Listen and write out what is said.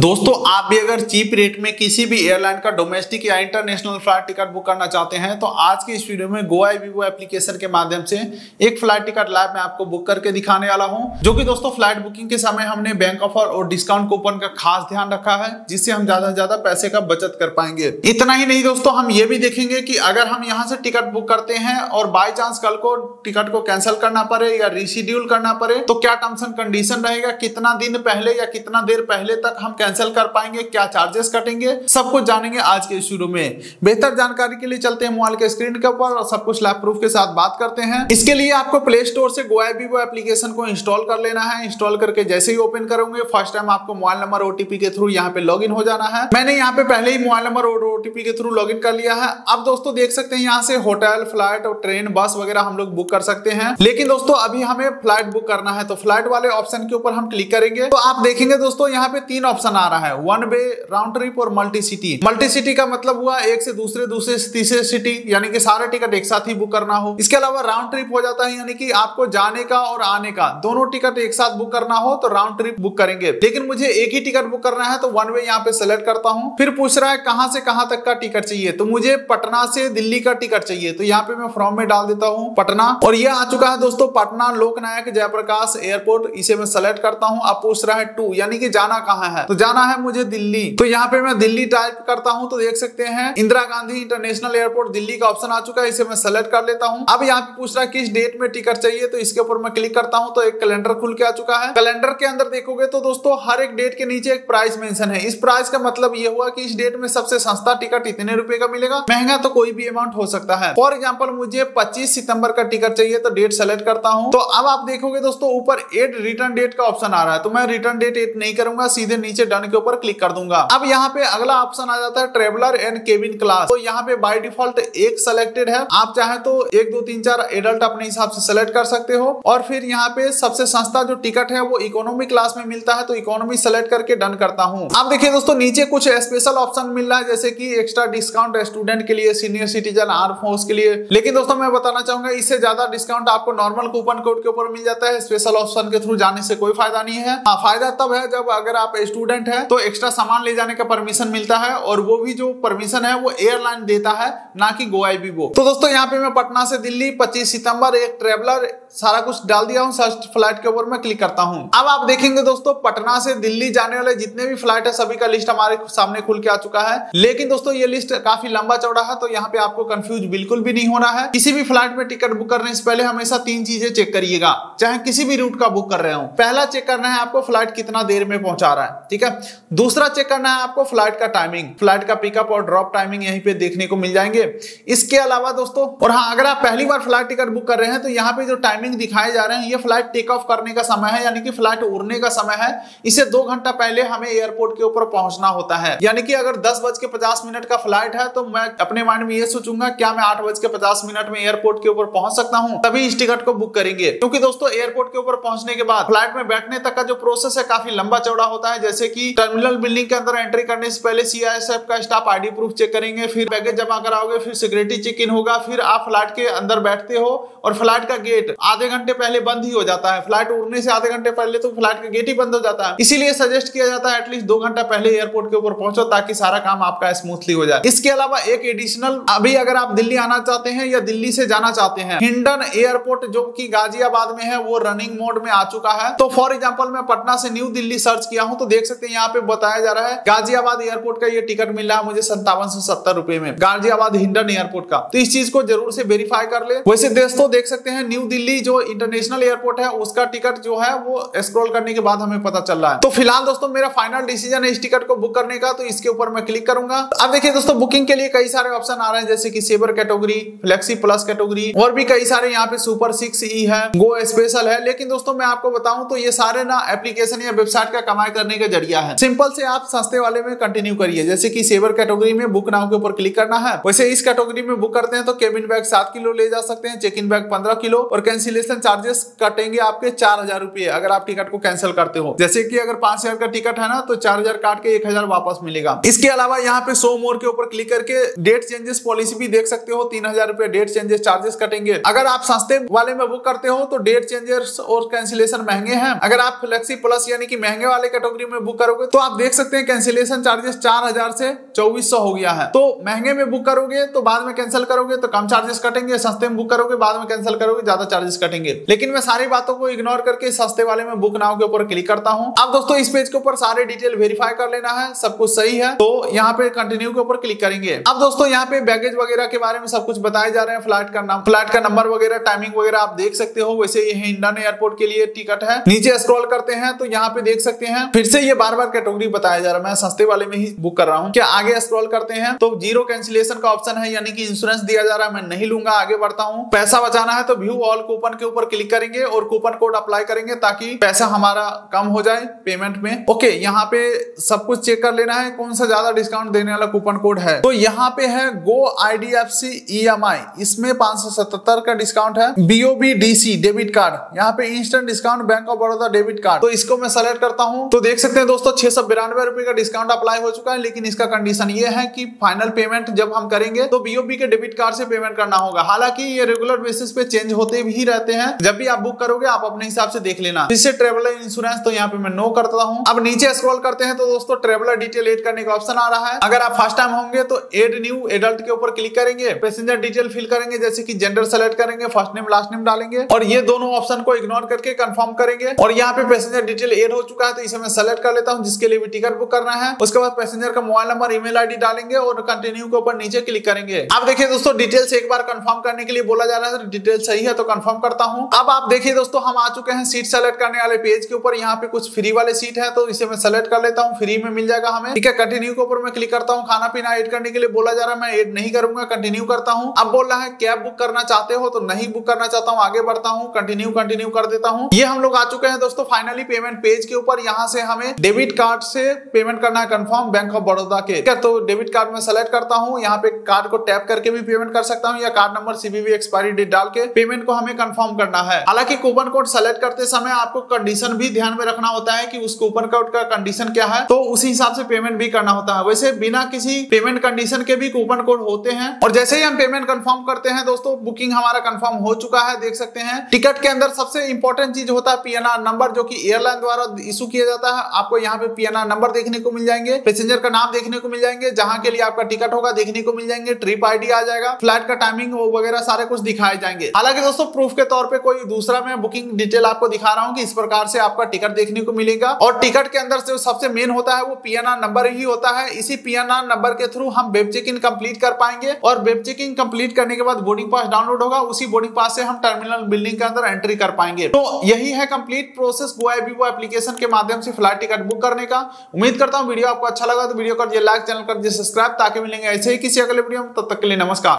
दोस्तों आप भी अगर चीप रेट में किसी भी एयरलाइन का डोमेस्टिक या इंटरनेशनल फ्लाइट टिकट बुक करना चाहते हैं तो आज की इस वीडियो में GoAIBibo एप्लीकेशन के माध्यम से एक फ्लाइट टिकट लाइव मैं आपको बुक करके दिखाने वाला हूं, जो कि दोस्तों फ्लाइट बुकिंग के समय हमने बैंक ऑफर और डिस्काउंट कूपन का खास ध्यान रखा है, जिससे हम ज्यादा से ज्यादा पैसे का बचत कर पाएंगे। इतना ही नहीं दोस्तों, हम ये भी देखेंगे कि अगर हम यहाँ से टिकट बुक करते हैं और बाई चांस कल को टिकट को कैंसिल करना पड़े या रिशेड्यूल करना पड़े तो क्या टर्म्स एंड कंडीशन रहेगा, कितना दिन पहले या कितना देर पहले तक हम कैंसिल कर पाएंगे, क्या चार्जेस कटेंगे, सब कुछ जानेंगे आज के शुरू में। बेहतर जानकारी के लिए चलते हैं मोबाइल के स्क्रीन के ऊपर और सब कुछ लाइव प्रूफ के साथ बात करते हैं। इसके लिए आपको प्ले स्टोर से GoAIBibo एप्लीकेशन को इंस्टॉल कर लेना है। इंस्टॉल करके जैसे ही ओपन करोगे फर्स्ट टाइम आपको मोबाइल नंबर OTP के थ्रू यहाँ पे लॉगिन हो जाना है। मैंने यहाँ पे पहले ही मोबाइल नंबर और OTP के थ्रू लॉगिन कर लिया है। अब दोस्तों देख सकते हैं यहाँ से होटल, फ्लाइट और ट्रेन, बस वगैरह हम लोग बुक कर सकते हैं। लेकिन दोस्तों अभी हमें फ्लाइट बुक करना है तो फ्लाइट वाले ऑप्शन के ऊपर हम क्लिक करेंगे तो आप देखेंगे दोस्तों यहाँ पे तीन ऑप्शन आ रहा है, वन वे, राउंड ट्रिप और मल्टी सिटी। मल्टी सिटी का मतलब हुआ एक से दूसरे से तीसरे सिटी, यानी कि सारे टिकट एक साथ ही बुक करना हो। इसके अलावा राउंड ट्रिप हो जाता है, यानी कि आपको जाने का और आने का दोनों टिकट एक साथ बुक करना हो तो राउंड ट्रिप बुक करेंगे। लेकिन मुझे एक ही टिकट बुक करना है तो वन वे यहाँ पे सेलेक्ट करता हूँ। फिर पूछ रहा है कहां से कहां तक का टिकट चाहिए, तो मुझे पटना से दिल्ली का टिकट चाहिए, तो यहाँ पे मैं फॉर्म में डाल देता हूँ पटना। और ये आ चुका है दोस्तों पटना लोकनायक जयप्रकाश एयरपोर्ट, इसे मैं सेलेक्ट करता हूँ। अब पूछ रहा है टू, यानी कि जाना कहाँ है, तो जाना है मुझे दिल्ली, तो यहाँ पे मैं दिल्ली टाइप करता हूं तो देख सकते हैं इंदिरा गांधी इंटरनेशनल एयरपोर्ट दिल्ली का ऑप्शन आ चुका है, इसे मैं सेलेक्ट कर लेता हूं। अब यहाँ पे पूछ रहा है किस डेट में टिकट चाहिए, तो इसके ऊपर मैं क्लिक करता हूं तो एक कैलेंडर खुल के आ चुका है। कैलेंडर के अंदर देखोगे तो दोस्तों हर एक डेट के नीचे एक प्राइस मेंशन है। इस प्राइस का मतलब ये हुआ कि इस डेट में सबसे सस्ता टिकट इतने रुपए का मिलेगा, महंगा तो कोई भी अमाउंट हो सकता है। फॉर एग्जाम्पल मुझे 25 सितंबर का टिकट चाहिए तो डेट सेलेक्ट करता हूं। तो अब आप देखोगे दोस्तों ऊपर एड रिटर्न डेट का ऑप्शन आ रहा है, तो मैं रिटर्न डेट एड नहीं करूंगा, सीधे नीचे डन के ऊपर क्लिक कर दूंगा। अब यहाँ पे अगला ऑप्शन आ जाता है ट्रेवलर एंड केबिन क्लास, तो यहाँ पे बाय डिफॉल्ट एक सेलेक्टेड है। आप चाहे तो 1 2 3 4 एडल्ट अपने हिसाब से सेलेक्ट कर सकते हो। और फिर यहाँ पे सबसे सस्ता जो टिकट है वो इकोनॉमी क्लास में मिलता है, तो इकोनॉमी सेलेक्ट करके डन करता हूँ। अब देखिए दोस्तों नीचे कुछ स्पेशल ऑप्शन मिल रहा है, जैसे कि एक्स्ट्रा डिस्काउंट स्टूडेंट के लिए, सीनियर सिटीजन, आर्म फोर्स के लिए। लेकिन दोस्तों मैं बताना चाहूंगा इससे ज्यादा डिस्काउंट आपको नॉर्मल कूपन कोड के ऊपर मिल जाता है, स्पेशल ऑप्शन के थ्रू जाने से कोई फायदा नहीं है। फायदा तब है जब अगर आप स्टूडेंट है तो एक्स्ट्रा सामान ले जाने का परमिशन मिलता है, और वो भी जो परमिशन है वो एयरलाइन देता है, ना कि GoAIBibo। तो दोस्तों यहाँ पे मैं पटना से दिल्ली 25 सितंबर एक ट्रेवलर सारा कुछ डाल दिया हूँ, सर्च फ्लाइट के ऊपर मैं क्लिक करता हूँ। अब आप देखेंगे दोस्तों पटना से दिल्ली जाने वाले जितने भी फ्लाइट है सभी का लिस्ट हमारे सामने खुल के आ चुका है। लेकिन दोस्तों ये लिस्ट काफी लंबा चौड़ा है, तो यहाँ पे आपको कंफ्यूज बिल्कुल भी नहीं होना है। किसी भी फ्लाइट में टिकट बुक करने से पहले हमेशा 3 चीजें चेक करिएगा, चाहे किसी भी रूट का बुक कर रहे हो। पहला चेक करना है आपको फ्लाइट कितना देर में पहुंचा रहा है, ठीक है। दूसरा चेक करना है आपको फ्लाइट का टाइमिंग, फ्लाइट का पिकअप और ड्रॉप टाइमिंग यहीं पे देखने को मिल जाएंगे। इसके अलावा दोस्तों, और हाँ, अगर आप पहली बार फ्लाइट टिकट बुक कर रहे हैं तो यहाँ पे जो टाइमिंग दिखाए जा रहे हैं ये फ्लाइट टेक ऑफ करने का समय है, यानी कि फ्लाइट उड़ने का समय है। इसे 2 घंटा पहले हमें एयरपोर्ट के ऊपर पहुंचना होता है। यानी कि अगर 10:50 का फ्लाइट है तो मैं अपने माइंड में ये सोचूंगा क्या मैं 8:50 में एयरपोर्ट के ऊपर पहुंच सकता हूँ, तभी इस टिकट को बुक करेंगे। क्योंकि दोस्तों एयरपोर्ट के ऊपर पहुंचने के बाद फ्लाइट में बैठने तक का जो प्रोसेस है काफी लंबा चौड़ा होता है। जैसे कि टर्मिनल बिल्डिंग के अंदर एंट्री करने से पहले CISF का स्टाफ ID प्रूफ चेक करेंगे, फिर बैगेज जमा कराओगे, फिर सिक्योरिटी चेक इन होगा, फिर आप फ्लाइट के अंदर बैठते हो और फ्लाइट का गेट आधे घंटे पहले बंद ही हो जाता है। फ्लाइट उड़ने से आधे घंटे पहले तो फ्लाइट का गेट ही बंद हो जाता है। इसीलिए सजेस्ट किया जाता है एटलीस्ट 2 घंटा पहले एयरपोर्ट के ऊपर पहुंचो, ताकि सारा काम आपका स्मूथली हो जाए। इसके अलावा एक एडिशनल, अभी अगर आप दिल्ली आना चाहते हैं या दिल्ली से जाना चाहते हैं, हिंडन एयरपोर्ट जो कि गाजियाबाद में है वो रनिंग मोड में आ चुका है। तो फॉर एग्जांपल मैं पटना से न्यू दिल्ली सर्च किया हूं तो देख सकते हैं यहाँ पे बताया जा रहा है गाजियाबाद एयरपोर्ट का ये टिकट मिल रहा है मुझे 5770 रुपए में, गाजियाबाद हिंडन एयरपोर्ट का। तो इस चीज को जरूर से वेरीफाई कर ले। वैसे दोस्तों देख सकते हैं न्यू दिल्ली जो इंटरनेशनल एयरपोर्ट है उसका टिकट जो है वो स्क्रॉल करने के बाद हमें पता चल रहा है। तो फिलहाल दोस्तों मेरा फाइनल डिसीजन है इस टिकट को बुक करने का, तो इसके ऊपर मैं क्लिक करूंगा। अब देखिए दोस्तों बुकिंग के लिए कई सारे ऑप्शन आ रहे हैं, जैसे कि saver category, flexi plus category और भी कई सारे, यहाँ पे सुपर 6E है, गो स्पेशल है। लेकिन दोस्तों मैं आपको बताऊं तो ये सारे ना एप्लीकेशन या वेबसाइट का कमाई करने का जरिया है। सिंपल से आप सस्ते वाले में कंटिन्यू करिए, जैसे कि सेवर कैटेगरी में बुक नाउ के ऊपर क्लिक करना है। वैसे इस कैटेगरी में बुक करते हैं तो केबिन बैग 7 किलो ले जा सकते हैं, चेक इन बैग 15 किलो और कैंसिल कैंसिलेशन चार्जेस कटेंगे आपके 4000 रुपए अगर आप टिकट को कैंसिल करते हो। जैसे कि अगर 5000 का टिकट है ना तो 4000 काट के 1000 वापस मिलेगा। इसके अलावा यहाँ पे शो मोर के ऊपर क्लिक करके डेट चेंजेस पॉलिसी भी देख सकते हो। 3000 रुपए डेट चेंजेस चार्जेस कटेंगे। अगर आप सस्ते वाले में बुक करते हो तो डेट चेंजेस और कैंसिलेशन महंगे हैं। अगर आप फ्लेक्सी प्लस यानी कि महंगे वाले कैटेगरी में बुक करोगे तो आप देख सकते हैं कैंसिलेशन चार्जेस 4000 से 2400 हो गया है। तो महंगे में बुक करोगे तो बाद में कैंसिल करोगे तो कम चार्जेस कटेंगे, सस्ते में बुक करोगे बाद में कैंसिल करोगे ज्यादा चार्जेस कटेंगे। लेकिन मैं सारी बातों को इग्नोर करके सस्ते वाले में बुक नाउ के ऊपर क्लिक करता हूं। अब दोस्तों इस पेज के ऊपर सारे डिटेल वेरीफाई कर लेना है, सब कुछ सही है तो यहाँ पे कंटिन्यू के ऊपर क्लिक करेंगे। अब दोस्तों यहाँ पे बैगेज वगैरह के बारे में सब कुछ बताए जा रहे हैं, फ्लाइट का नाम, फ्लाइट का नंबर वगैरह, टाइमिंग वगैरह आप देख सकते हो। वैसे ये इंडियन एयरपोर्ट के लिए टिकट है। नीचे स्क्रॉल करते हैं तो यहाँ पे देख सकते हैं फिर से ये बार बार कैटेगरी बताया जा रहा है। मैं सस्ते वाले में ही बुक कर रहा हूँ। क्या आगे स्क्रॉल करते हैं तो जीरो कैंसिलेशन का ऑप्शन है यानी कि इंश्योरेंस दिया जा रहा है, मैं नहीं लूंगा, आगे बढ़ता हूँ। पैसा बचाना है तो व्यू ऑल कूपन के ऊपर क्लिक करेंगे और कूपन कोड अप्लाई करेंगे ताकि पैसा हमारा कम हो जाए पेमेंट में। ओके, यहाँ पे सब कुछ चेक कर लेना है कौन सा ज्यादा डिस्काउंट देने वाला कूपन कोड है। तो यहाँ पे है गो IDFC EMI, इसमें 577 का डिस्काउंट है। BOBDC डेबिट कार्ड, यहाँ पे instant discount bank of Baroda debit card, तो इसको मैं सेलेक्ट करता हूँ। तो देख सकते हैं दोस्तों 692 रुपए का डिस्काउंट अप्लाई हो चुका है। लेकिन इसका कंडीशन ये है कि फाइनल पेमेंट जब हम करेंगे तो BOB के डेबिट कार्ड से पेमेंट करना होगा। हालांकि ये रेगुलर बेसिस पे चेंज होते भी रहते हैं, जब भी आप बुक करोगे आप अपने हिसाब से देख लेना। इससे ट्रेवलर इंश्योरेंस तो यहाँ पे मैं नो करता हूँ। अब नीचे स्क्रॉल करते हैं तो दोस्तों ट्रेवलर डिटेल एड करने का ऑप्शन आ रहा है। अगर आप फर्स्ट टाइम होंगे तो एड न्यू एडल्ट के ऊपर क्लिक करेंगे, पैसेंजर डिटेल फिल करेंगे, जैसे कि जेंडर सेलेक्ट करेंगे, फर्स्ट नेम लास्ट नेम डालेंगे और ये दोनों ऑप्शन को इग्नोर करके कंफर्म करेंगे। और यहाँ पे पैसेंजर डिटेल एड हो चुका है तो इसे मैं सेलेक्ट कर लेता हूँ जिसके लिए भी टिकट बुक करना है। उसके बाद पैसेंजर का मोबाइल नंबर, ईमेल आईडी डालेंगे और कंटिन्यू के ऊपर नीचे क्लिक करेंगे। अब देखिए दोस्तों डिटेल्स एक बार कंफर्म करने के लिए बोला जा रहा है, तो डिटेल सही है तो कंफर्म करता हूं। अब आप देखिए दोस्तों हम आ चुके हैं सीट सेलेक्ट करने वाले पेज के ऊपर। यहाँ पे कुछ फ्री वाले सीट है तो इसे मैं सेलेक्ट कर लेता हूँ, फ्री में मिल जाएगा हमें। ठीक है, कंटिन्यू के ऊपर मैं क्लिक करता हूँ। खाना पीना ऐड करने के लिए बोला जा रहा है, मैं ऐड नहीं करूंगा, कंटिन्यू करता हूँ। अब बोल रहा है कैब बुक करना चाहते हो तो नहीं बुक करना चाहता हूँ, आगे बढ़ता हूँ, कंटिन्यू कर देता हूँ। ये हम लोग आ चुके हैं दोस्तों फाइनली पेमेंट पेज के ऊपर। यहाँ से हमें डेबिट कार्ड से पेमेंट करना है कंफर्म बैंक ऑफ बड़ौदा के। ठीक है, तो डेबिट कार्ड में सेलेक्ट करता हूँ। यहाँ पे कार्ड को टैप करके भी पेमेंट कर सकता हूँ या card number CVV expiry date डाल के पेमेंट को हमें कंफर्म करना है। हालांकि कूपन कोड सेलेक्ट करते समय आपको कंडीशन भी ध्यान में रखना होता है कि उस कूपन कोड का कंडीशन क्या है, तो उसी हिसाब से पेमेंट भी करना होता है। वैसे बिना किसी पेमेंट कंडीशन के भी कूपन कोड होते हैं। और जैसे ही हम पेमेंट कंफर्म करते हैं दोस्तों बुकिंग हमारा कंफर्म हो चुका है। देख सकते हैं टिकट के अंदर सबसे इंपॉर्टेंट चीज होता है PNR नंबर, जो कि एयरलाइन द्वारा इशू किया जाता है। आपको यहाँ पे PNR नंबर देखने को मिल जाएंगे, पैसेंजर का नाम देखने को मिल जाएंगे, जहां के लिए आपका टिकट होगा देखने को मिल जाएंगे, ट्रिप ID आ जाएगा, फ्लाइट का टाइमिंग वगैरह सारे कुछ दिखाए जाएंगे। हालांकि दोस्तों प्रूफ के तौर पे कोई दूसरा मैं बुकिंग डिटेल आपको दिखा रहा हूँ कि इस प्रकार से आपका टिकट देखने को मिलेगा। और टिकट के अंदर जो सबसे मेन होता है वो PNR नंबर ही होता है। इसी PNR नंबर के थ्रू हम वेब चेक इन कंप्लीट कर पाएंगे और वेब चेक इन कंप्लीट करने के बाद बोर्डिंग पास डाउनलोड होगा। उसी बोर्डिंग पास से हम टर्मिनल बिल्डिंग के अंदर एंट्री कर पाएंगे। तो यही है कंप्लीट प्रोसेस GoIBibo एप्लीकेशन के माध्यम से फ्लाइट टिकट बुक करने का। उम्मीद करता हूँ वीडियो आपको अच्छा लगा तो वीडियो कर दिए लाइक, चैनल कर दिए सब्सक्राइब, ताकि मिलेंगे ऐसे ही किसी अगले वीडियो में। तब तक के लिए नमस्कार।